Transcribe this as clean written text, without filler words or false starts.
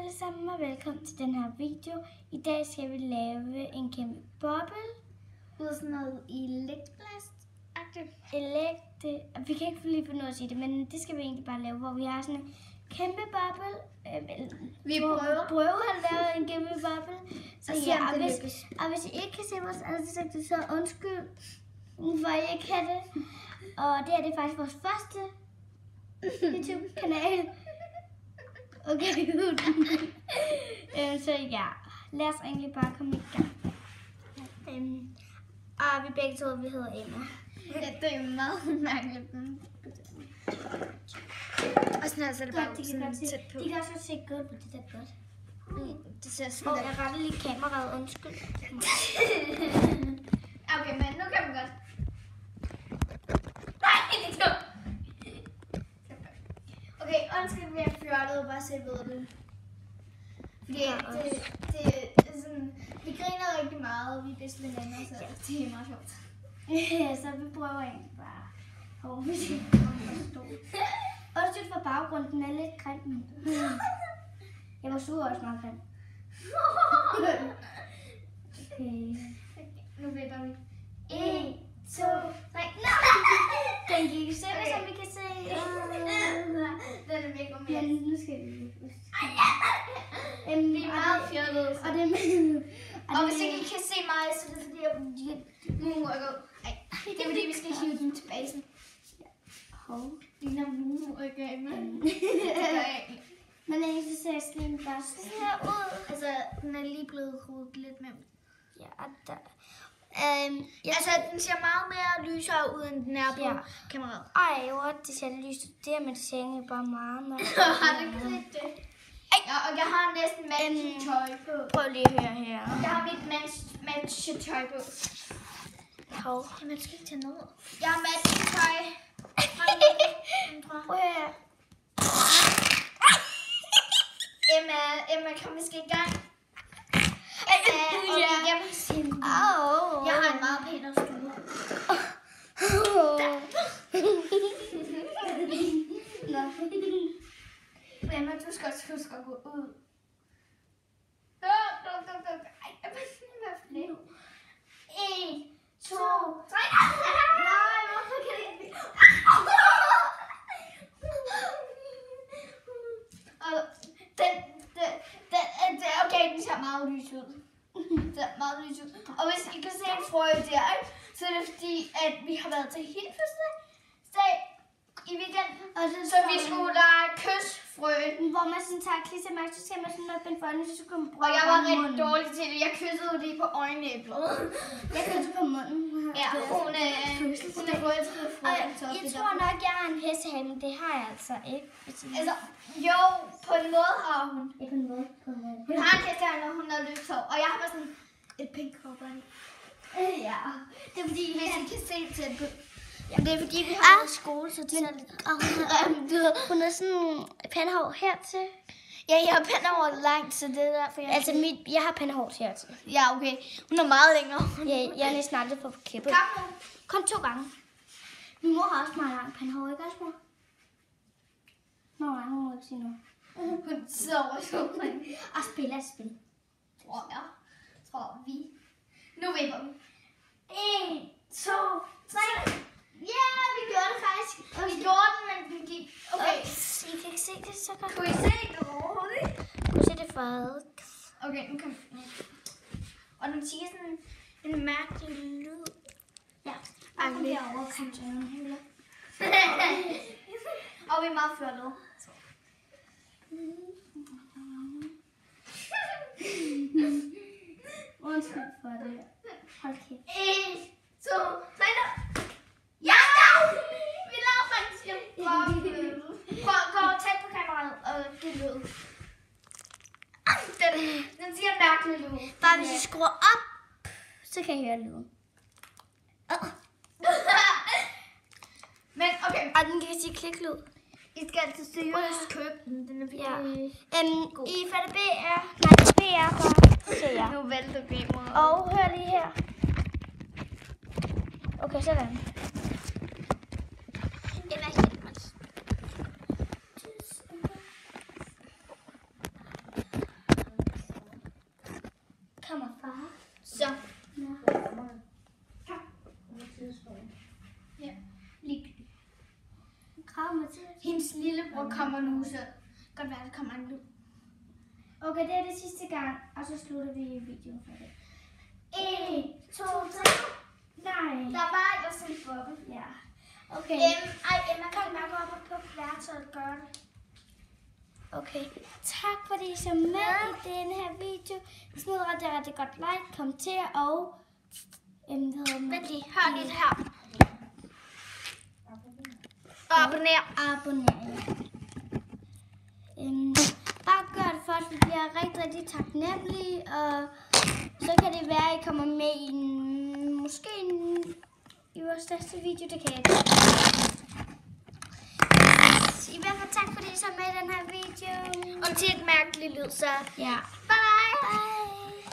alle sammen og velkommen til den her video. I dag skal vi lave en kæmpe boble. Ud af sådan noget elektroplast-agtigt. Vi kan ikke lige finde ud af at sige det, men det skal vi egentlig bare lave, hvor vi har sådan en kæmpe boble. Vi prøver at lave en kæmpe boble. Så ja, og hvis I ikke kan se vores ansigt, så undskyld, for I ikke kan det. Og det her det er faktisk vores første YouTube-kanal. Okay, så ja, lad os egentlig bare komme i gang. Og vi begge to, vi hedder Emma. Ja, det er meget mærkeligt. Og sådan her, så er det bare sådan tæt på. De kan også se godt på det der godt. Det ser sådan jeg retter lige kameraet, undskyld. Okay, men nu kan vi godt. Nej, det er dumt. Okay, undskyld, vi er fjortet, bare så I ved det. Fordi det er sådan, vi griner rigtig meget, og vi er bedste venner, så det er meget sjovt. Ja, så vi prøver egentlig bare. Undskyld for baggrunden, den er lidt grim. Jeg var sur også meget grim. Okay. Nu venter vi. 1, 2, 3, den gik i stykker, som vi kan se. Den er mega Ja, mere. nu skal vi. Vi er meget fjollede. Og Og hvis ikke I kan se mig, så er det fordi, jeg moonwalker. Nej, det er fordi, vi skal hive den tilbage sådan. Ligner moonwalker, men det gør jeg ikke. Men egentlig så ser slim bare sådan her ud. Altså, den er lige blevet rodet lidt med. Ja, der. Altså, den ser meget mere lysere ud, end den er på kameraet. Ej, hvor det ser lyst ud. Det med det ser egentlig bare meget. Har du ikke set det? Ja, og jeg har næsten match-tøj på. Prøv lige at høre her. Jeg har mit match-tøj på. Man skal ikke tage noget. Jeg har match-tøj. Prøv at høre. Emma, kom vi skal i gang. Og igennem sin. Jeg har en meget pænere stue. Emma, du skal også huske at gå ud. Ej, Emma, hvad er 1, 2, 3. Nej, hvorfor kan det ikke? Og okay, den ser meget lys ud. Det er meget lys ud. Og hvis I kan se en frø der, så er det fordi, at vi har været til helt fødselsdag i weekenden. Så vi skulle lege kysfrøen. Hvor man sådan tager klistermærke, så ser man sådan op en øjnene, så kan man bruge. Og jeg var rigtig dårlig til det. Jeg kyssede lige på øjenæblet. Jeg kyssede på munden. Ja, hun er forelsket frøen. Jeg tror nok, jeg har en hestehale, men det har jeg altså ikke. Altså, jo, på en måde har hun. Ikke på en måde. Hun har en hestehale, når hun har løbet hår. Og jeg har bare sådan et pink hår på hende. Ja, det er fordi, hvis I kan se tæt på. Ja, det er fordi, vi har i skole, så det er lidt... Hun er sådan pandehår hertil. Ja, jeg har pandehår langt, så det er derfor, jeg har pandehår hertil. Ja, okay. Hun er meget længere. Ja, jeg er næsten aldrig på kæppet. Kom 2 gange. Min mor har også meget langt pandehår, ikke også, mor? Nå, nej, hun må ikke sige noget. Hun sidder over i sofaen. Og spiller et spil. Tror vi. Nu vipper vi. 1, 2, 3. Ja, vi gjorde det faktisk. Og vi gjorde den, men vi gik. Okay. I kan ikke se det så godt. Kunne I se det overhovedet? Kunne I se det for? Okay, nu kan vi. Og den siger sådan en mærkelig lyd. Ja. Og vi er over kanten. Og vi er meget fjollede. Undskyld for det. Hold kæft. 1, 2, 3. Ja! Vi lavede faktisk en boble. Gå tæt på kameraet og det lyd. Den siger mærkelig lyd. Bare hvis I skruer op, så kan I høre lyden. Men okay. Og den kan sige kliklyd. I skal altså seriøst købe den. Den er virkelig god. I fatter B er... Nej, B er for... Se jer. Nu vælter kameraet. Og hør lige her. Okay, sådan. Og kommer nu, så godt være, det kommer nu. Okay, det er det sidste gang, og så slutter vi videoen for det. 1, 2, 3. Nej. Der var ikke også en boble. Ja. Okay. Emma, kan du gå op på værelset og gøre det? Okay. Tak fordi I så med i denne her video. Smid rigtig godt like, kommenter og... Vent lige, hør lidt her. Abonner, ja. Bare gør det for os, vi bliver rigtig taknemmelige, og så kan det være, at I kommer med i i vores næste video, det kan jeg ikke. I hvert fald tak fordi I så med i den her video. og til et mærkeligt lyd, så ja. bye!